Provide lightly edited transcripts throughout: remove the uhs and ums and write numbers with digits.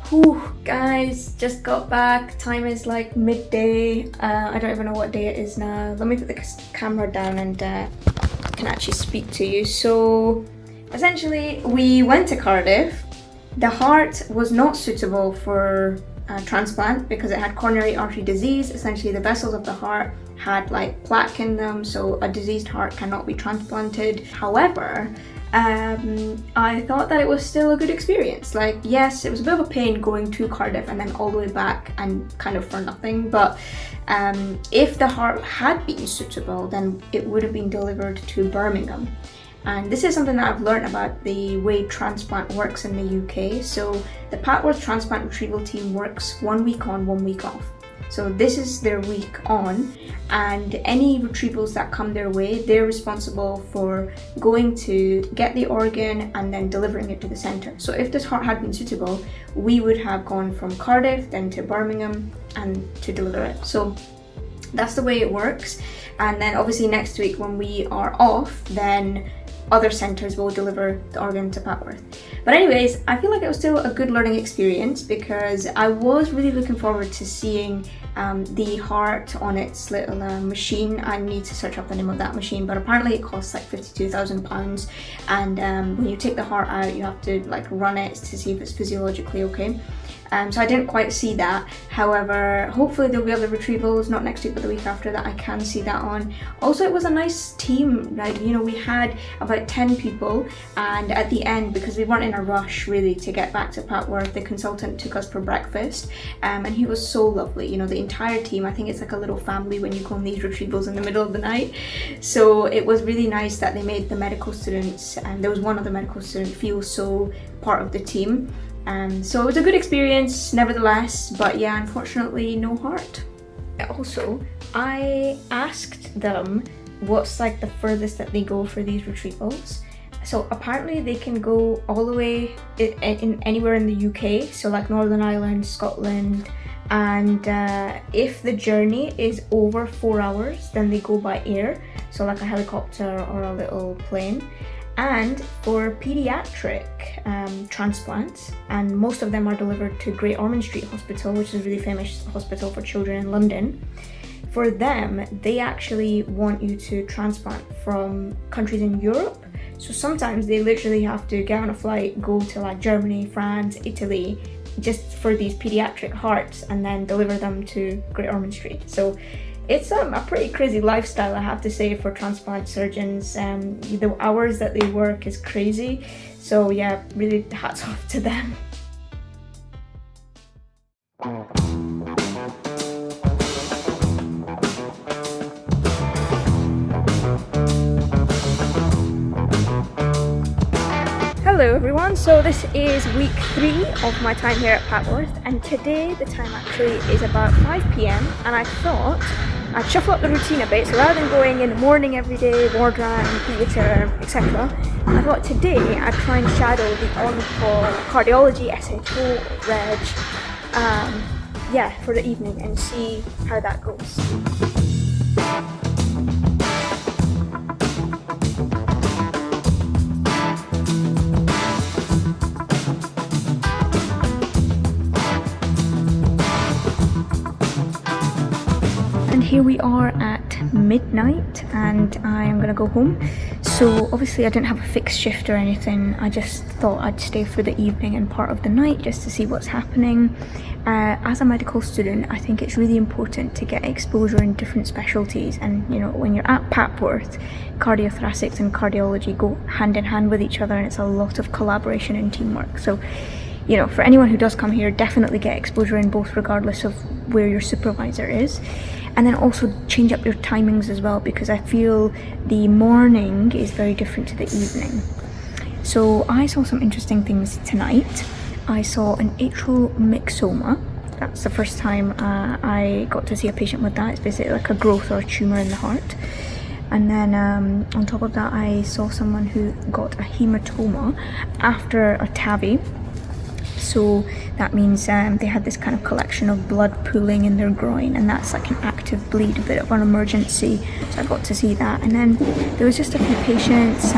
Whew, guys, just got back. Time is like midday. I don't even know what day it is now. Let me put the camera down and can actually speak to you. So essentially we went to Cardiff. The heart was not suitable for transplant because it had coronary artery disease. Essentially the vessels of the heart had like plaque in them, so a diseased heart cannot be transplanted. However, I thought that it was still a good experience. Like, yes, it was a bit of a pain going to Cardiff and then all the way back and kind of for nothing, but if the heart had been suitable, then it would have been delivered to Birmingham. And this is something that I've learned about the way transplant works in the UK. So the Papworth Transplant Retrieval team works 1 week on, 1 week off. So this is their week on, and any retrievals that come their way, they're responsible for going to get the organ and then delivering it to the centre. So if this heart had been suitable, we would have gone from Cardiff then to Birmingham and to deliver it. So that's the way it works. And then obviously next week when we are off, then other centres will deliver the organ to Papworth. But anyways, I feel like it was still a good learning experience because I was really looking forward to seeing the heart on its little machine. I need to search up the name of that machine, but apparently it costs like £52,000, and when you take the heart out you have to like run it to see if it's physiologically okay. So I didn't quite see that. However, hopefully there'll be other retrievals, not next week but the week after, that I can see that on. Also, it was a nice team. Like, you know, we had about 10 people, and at the end, because we weren't in a rush really to get back to Papworth, the consultant took us for breakfast, and he was so lovely. You know, the entire team, I think it's like a little family when you go on these retrievals in the middle of the night. So it was really nice that they made the medical students, and there was one other medical student, feel so part of the team. So it was a good experience nevertheless, but yeah, unfortunately no heart. Also, I asked them what's like the furthest that they go for these retrievals. So apparently they can go all the way in anywhere in the UK, so like Northern Ireland, Scotland, and if the journey is over 4 hours, then they go by air, so like a helicopter or a little plane. And for pediatric transplants, and most of them are delivered to Great Ormond Street Hospital, which is a really famous hospital for children in London. For them, they actually want you to transplant from countries in Europe. So sometimes they literally have to get on a flight, go to like Germany, France, Italy, just for these pediatric hearts, and then deliver them to Great Ormond Street. So It's a pretty crazy lifestyle, I have to say, for transplant surgeons. The hours that they work is crazy. So yeah, really hats off to them. Hello everyone, so this is week 3 of my time here at Papworth, and today the time actually is about 5 p.m. and I thought I'd shuffle up the routine a bit. So rather than going in the morning every day, ward round, theatre, etc., I thought today I'd try and shadow the on-call cardiology, SHO, reg, for the evening and see how that goes. Here we are at midnight and I am gonna go home. So obviously I didn't have a fixed shift or anything. I just thought I'd stay for the evening and part of the night just to see what's happening. As a medical student, I think it's really important to get exposure in different specialties, and you know, when you're at Papworth, cardiothoracic and cardiology go hand in hand with each other, and it's a lot of collaboration and teamwork. So you know, for anyone who does come here, definitely get exposure in both regardless of where your supervisor is. And then also change up your timings as well, because I feel the morning is very different to the evening. So I saw some interesting things tonight. I saw an atrial myxoma. That's the first time I got to see a patient with that. It's basically like a growth or a tumour in the heart. And then on top of that, I saw someone who got a hematoma after a TAVI. So that means they had this kind of collection of blood pooling in their groin, and that's like an active bleed, a bit of an emergency. So I got to see that. And then there was just a few patients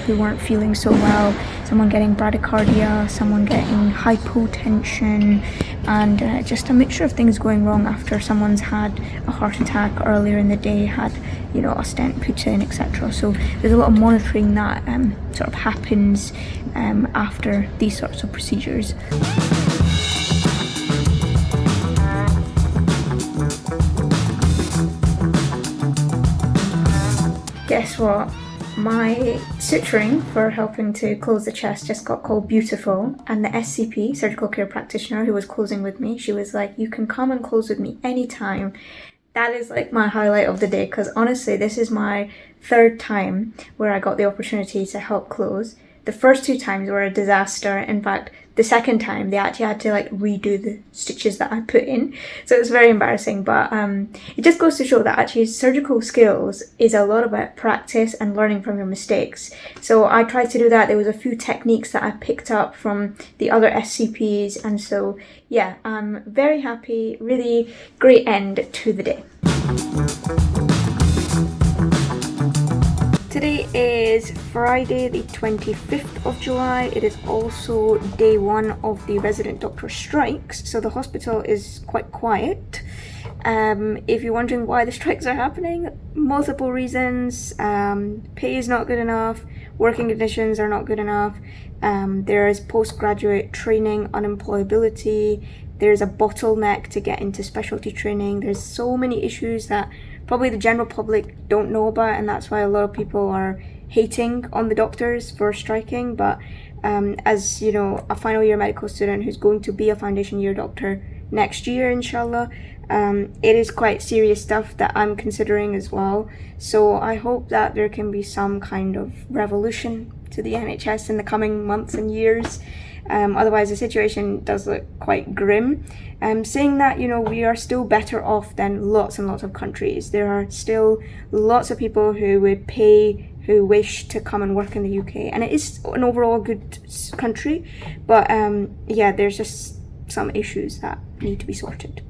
who weren't feeling so well. Someone getting bradycardia, someone getting hypotension, and just a mixture of things going wrong after someone's had a heart attack earlier in the day, had, you know, a stent put in, etc. So there's a lot of monitoring that sort of happens after these sorts of procedures. Guess what? My suturing for helping to close the chest just got called beautiful, and the SCP, surgical care practitioner, who was closing with me, she was like, you can come and close with me anytime. That is like my highlight of the day, because honestly this is my 3rd time where I got the opportunity to help close. The first 2 times were a disaster. In fact, the second time they actually had to like redo the stitches that I put in, so it was very embarrassing. But it just goes to show that actually surgical skills is a lot about practice and learning from your mistakes. So I tried to do that. There was a few techniques that I picked up from the other SCPs, and so yeah, I'm very happy. Really great end to the day. Today is Friday the 25th of July. It is also day 1 of the resident doctor strikes, so the hospital is quite quiet. If you're wondering why the strikes are happening, multiple reasons. Pay is not good enough, working conditions are not good enough, there is postgraduate training unemployability, there's a bottleneck to get into specialty training. There's so many issues that probably the general public don't know about, and that's why a lot of people are hating on the doctors for striking. But as you know, a final year medical student who's going to be a foundation year doctor next year, inshallah, it is quite serious stuff that I'm considering as well. So I hope that there can be some kind of revolution to the NHS in the coming months and years. Otherwise the situation does look quite grim. Saying that, you know, we are still better off than lots and lots of countries. There are still lots of people who would pay, who wish to come and work in the UK, and it is an overall good country, but yeah, there's just some issues that need to be sorted.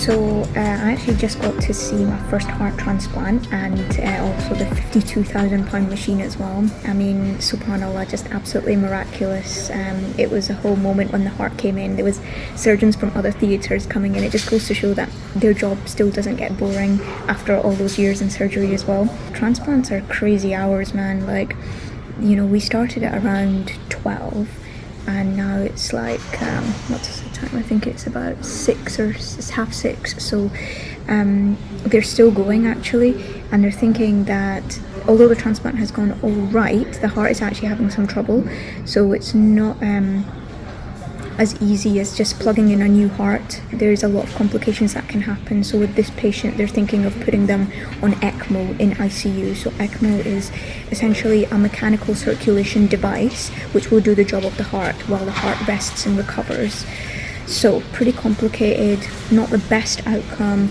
So I actually just got to see my first heart transplant, and also the £52,000 machine as well. I mean, subhanallah, just absolutely miraculous. It was a whole moment when the heart came in. There was surgeons from other theatres coming in. It just goes to show that their job still doesn't get boring after all those years in surgery as well. Transplants are crazy hours, man. Like, you know, we started at around 12 and now it's like, what's the time? I think it's about 6 or it's 6:30. So they're still going actually, and they're thinking that although the transplant has gone all right, the heart is actually having some trouble. So it's not as easy as just plugging in a new heart. There's a lot of complications that can happen. So with this patient, they're thinking of putting them on ECMO in ICU. So ECMO is essentially a mechanical circulation device which will do the job of the heart while the heart rests and recovers. So pretty complicated, not the best outcome,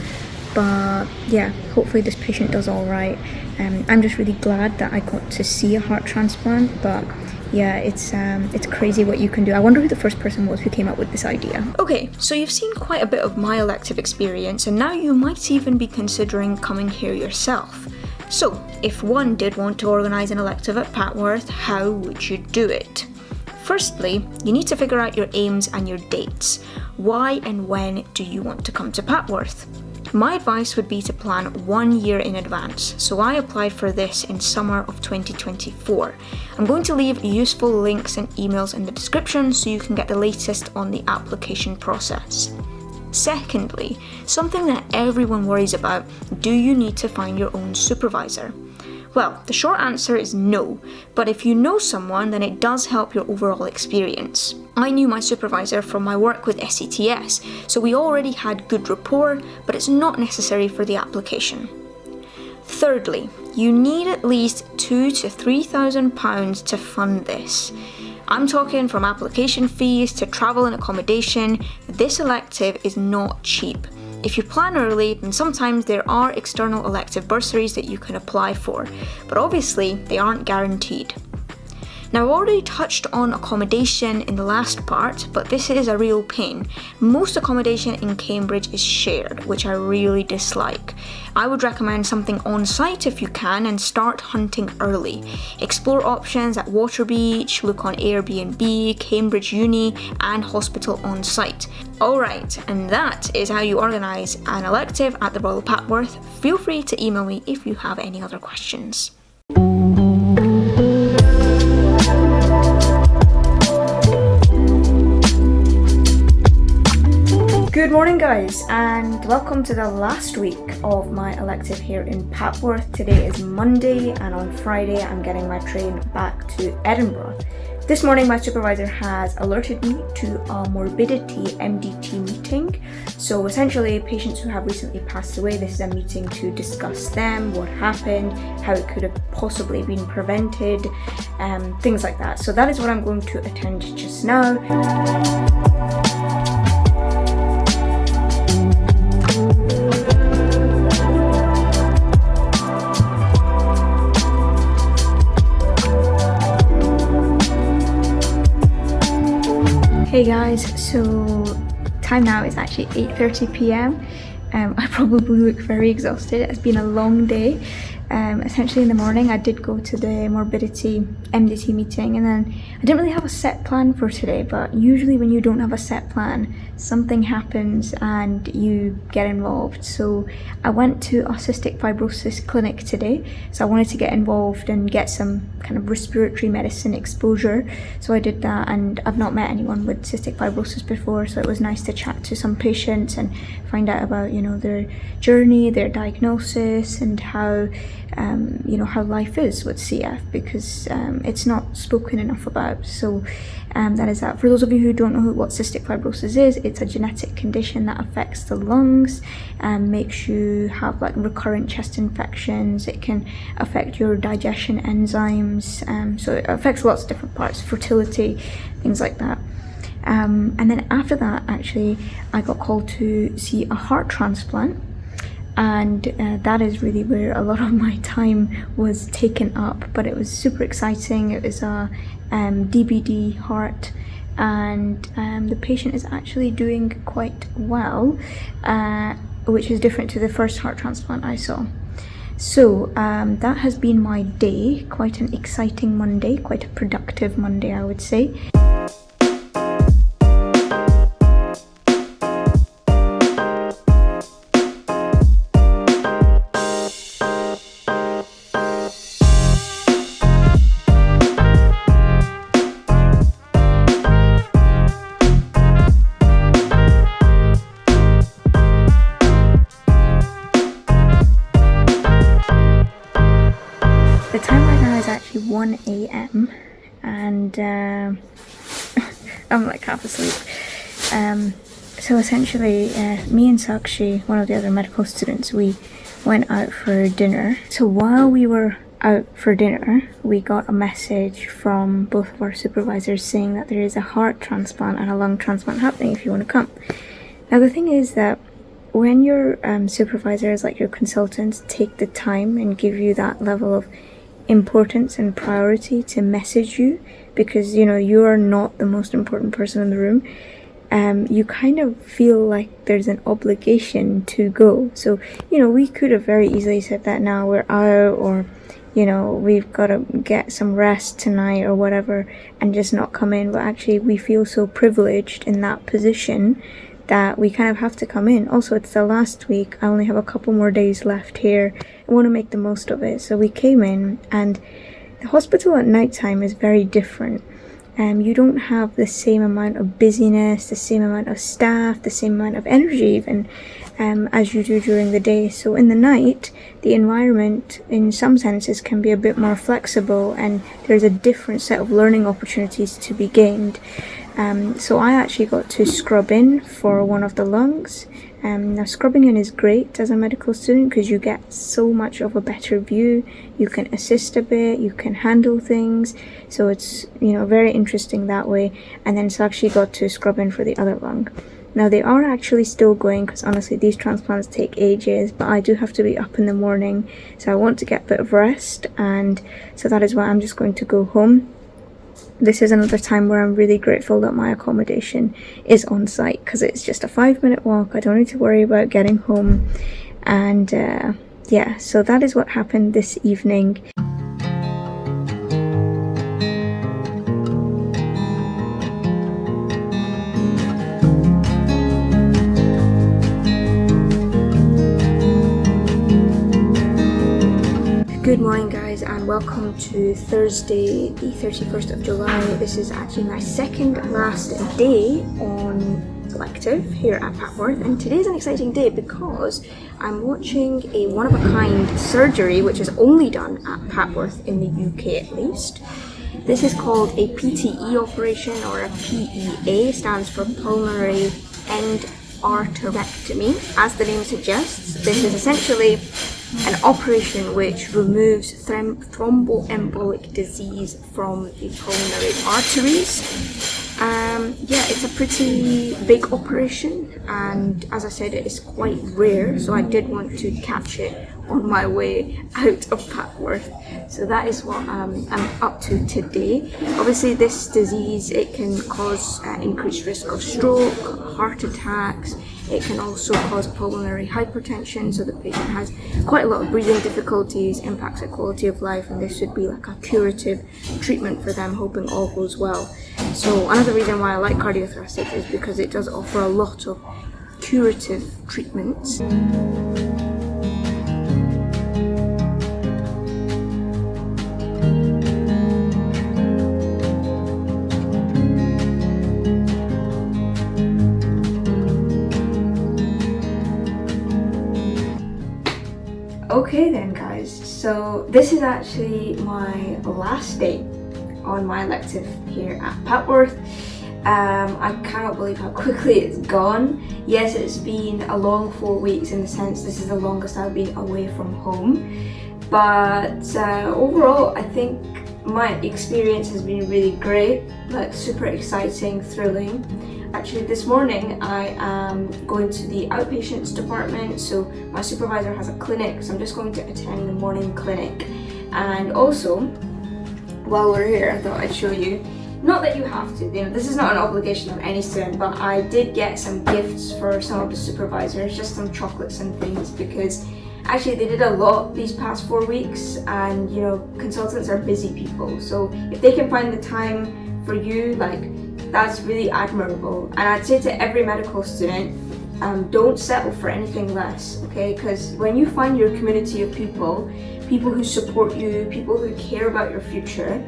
but yeah, hopefully this patient does all right. I'm just really glad that I got to see a heart transplant, but yeah, it's crazy what you can do. I wonder who the first person was who came up with this idea. Okay, so you've seen quite a bit of my elective experience, and now you might even be considering coming here yourself. So, if one did want to organise an elective at Papworth, how would you do it? Firstly, you need to figure out your aims and your dates. Why and when do you want to come to Papworth? My advice would be to plan 1 year in advance, so I applied for this in summer of 2024. I'm going to leave useful links and emails in the description so you can get the latest on the application process. Secondly, something that everyone worries about, do you need to find your own supervisor? Well, the short answer is no, but if you know someone, then it does help your overall experience. I knew my supervisor from my work with SETS, so we already had good rapport, but it's not necessary for the application. Thirdly, you need at least £2,000 to £3,000 to fund this. I'm talking from application fees to travel and accommodation. This elective is not cheap. If you plan early, then sometimes there are external elective bursaries that you can apply for, but obviously they aren't guaranteed. Now, I've already touched on accommodation in the last part, but this is a real pain. Most accommodation in Cambridge is shared, which I really dislike. I would recommend something on site if you can and start hunting early. Explore options at Waterbeach, look on Airbnb, Cambridge Uni and hospital on site. Alright, and that is how you organise an elective at the Royal Papworth. Feel free to email me if you have any other questions. Good morning guys, and welcome to the last week of my elective here in Papworth. Today is Monday and on Friday I'm getting my train back to Edinburgh. This morning my supervisor has alerted me to a morbidity MDT meeting. So essentially patients who have recently passed away, this is a meeting to discuss them, what happened, how it could have possibly been prevented, things like that. So that is what I'm going to attend just now. Hey guys, so time now is actually 8:30 p.m. I probably look very exhausted. It's been a long day. Essentially in the morning I did go to the morbidity MDT meeting, and then I didn't really have a set plan for today, but usually when you don't have a set plan, something happens and you get involved. So I went to a cystic fibrosis clinic today, so I wanted to get involved and get some kind of respiratory medicine exposure. So I did that, and I've not met anyone with cystic fibrosis before, so it was nice to chat to some patients and find out about, you know, their journey, their diagnosis, and how you know, how life is with CF, because it's not spoken enough about. So that is that. For those of you who don't know what cystic fibrosis is, it's a genetic condition that affects the lungs and makes you have like recurrent chest infections. It can affect your digestion enzymes, so it affects lots of different parts, fertility, things like that. And then after that, actually, I got called to see a heart transplant. And that is really where a lot of my time was taken up, but it was super exciting. It was a DBD heart, and the patient is actually doing quite well, which is different to the first heart transplant I saw. So that has been my day, quite an exciting Monday, quite a productive Monday, I would say. The time right now is actually 1 a.m. and I'm like half asleep. So essentially, me and Sakshi, one of the other medical students, we went out for dinner. So while we were out for dinner, we got a message from both of our supervisors saying that there is a heart transplant and a lung transplant happening if you want to come. Now the thing is that when your supervisors, like your consultants, take the time and give you that level of importance and priority to message you, because you know you are not the most important person in the room, you kind of feel like there's an obligation to go. So you know, we could have very easily said that now we're out, or you know, we've got to get some rest tonight or whatever, and just not come in. But actually we feel so privileged in that position that we kind of have to come in. Also, it's the last week. I only have a couple more days left here. I want to make the most of it. So we came in, and the hospital at night time is very different. You don't have the same amount of busyness, the same amount of staff, the same amount of energy even, as you do during the day. So in the night, the environment in some senses can be a bit more flexible, and there's a different set of learning opportunities to be gained. So I actually got to scrub in for one of the lungs. Now scrubbing in is great as a medical student because you get so much of a better view. You can assist a bit, you can handle things. So it's, you know, very interesting that way. And then Sakshi got to scrub in for the other lung. Now they are actually still going, because honestly these transplants take ages, but I do have to be up in the morning. So I want to get a bit of rest, and so that is why I'm just going to go home. This is another time where I'm really grateful that my accommodation is on site, because it's just a 5-minute walk. I don't need to worry about getting home. And yeah, so that is what happened this evening. Good morning guys, and welcome to Thursday the 31st of July. This is actually my second last day on elective here at Papworth, and today's an exciting day because I'm watching a one-of-a-kind surgery which is only done at Papworth in the UK at least. This is called a PTE operation, or a PEA, stands for pulmonary end arterectomy. As the name suggests, this is essentially an operation which removes thromboembolic disease from the pulmonary arteries. Yeah, it's a pretty big operation, and as I said, it is quite rare, so I did want to catch it on my way out of Papworth. So that is what I'm up to today. Obviously this disease, it can cause increased risk of stroke, heart attacks. It can also cause pulmonary hypertension, so the patient has quite a lot of breathing difficulties, impacts their quality of life, and this should be like a curative treatment for them, hoping all goes well. So another reason why I like Cardiothoracic is because it does offer a lot of curative treatments. Okay then guys, so this is actually my last day on my elective here at Papworth. I cannot believe how quickly it's gone. Yes, it's been a long 4 weeks in the sense this is the longest I've been away from home, but overall I think my experience has been really great, like super exciting, thrilling. Actually this morning I am going to the outpatients department, so my supervisor has a clinic, so I'm just going to attend the morning clinic. And also, while we're here, I thought I'd show you, not that you have to, this is not an obligation on any student, but I did get some gifts for some of the supervisors, just some chocolates and things, because actually they did a lot these past 4 weeks, and consultants are busy people, so if they can find the time for you, that's really admirable. And I'd say to every medical student, don't settle for anything less, okay? Because when you find your community of people who support you, people who care about your future,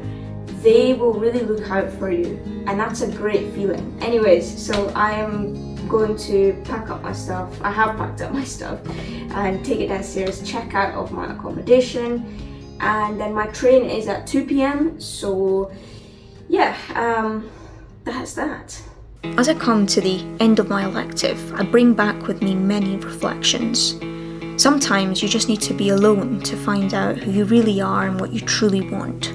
they will really look out for you, and that's a great feeling. Anyways, so I am going to pack up my stuff. I have packed up my stuff and take it downstairs, check out of my accommodation, and then my train is at 2 p.m. So yeah, that's that. As I come to the end of my elective, I bring back with me many reflections. Sometimes you just need to be alone to find out who you really are and what you truly want.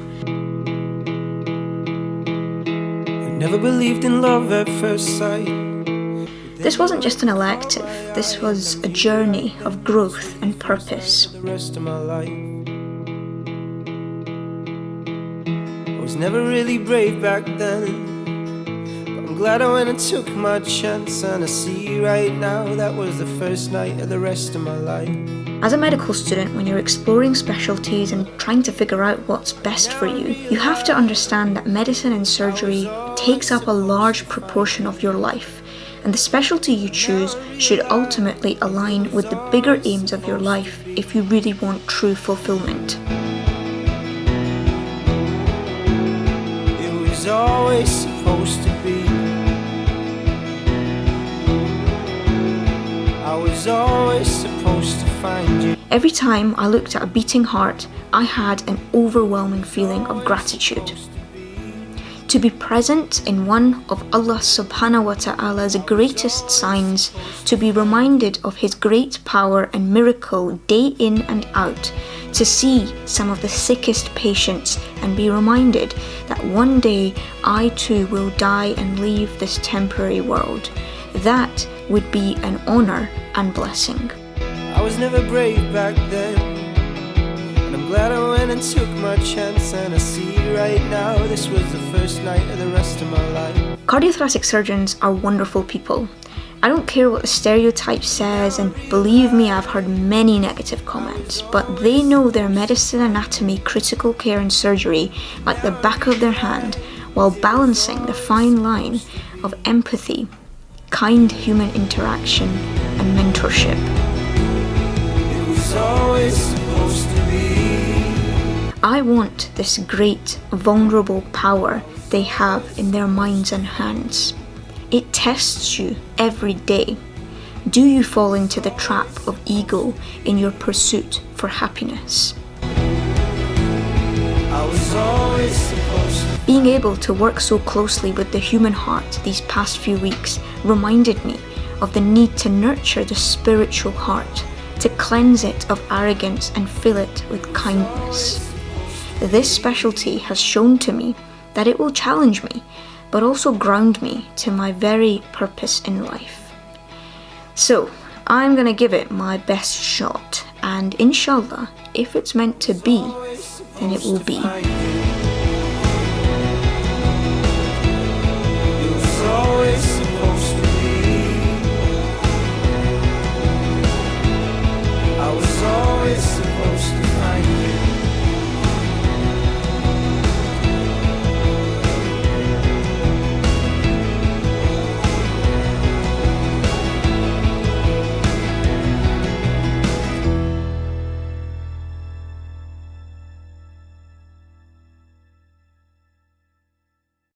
Never believed in love at first sight. This wasn't just an elective, this was a journey of growth and purpose. The rest of my life. I was never really brave back then, but I'm glad I went and took my chance, and I see right now that was the first night of the rest of my life. As a medical student, when you're exploring specialties and trying to figure out what's best for you, you have to understand that medicine and surgery takes up a large proportion of your life, and the specialty you choose should ultimately align with the bigger aims of your life if you really want true fulfillment. It was always supposed to be. I was always supposed to find you. Every time I looked at a beating heart, I had an overwhelming feeling of gratitude. To be present in one of Allah subhanahu wa ta'ala's greatest signs, to be reminded of His great power and miracle day in and out, to see some of the sickest patients and be reminded that one day I too will die and leave this temporary world. That would be an honor and blessing. I was never brave back then, and I'm glad I went and took my chance, and I see right now this was the first night of the rest of my life. Cardiothoracic surgeons are wonderful people. I don't care what the stereotype says, and believe me, I've heard many negative comments, but they know their medicine, anatomy, critical care and surgery like the back of their hand, while balancing the fine line of empathy, kind human interaction and mentorship. It was always supposed to be. I want this great, vulnerable power they have in their minds and hands. It tests you every day. Do you fall into the trap of ego in your pursuit for happiness? I was always supposed to. Being able to work so closely with the human heart these past few weeks reminded me of the need to nurture the spiritual heart, to cleanse it of arrogance and fill it with kindness. This specialty has shown to me that it will challenge me, but also ground me to my very purpose in life. So, I'm gonna give it my best shot, and inshallah, if it's meant to be, then it will be.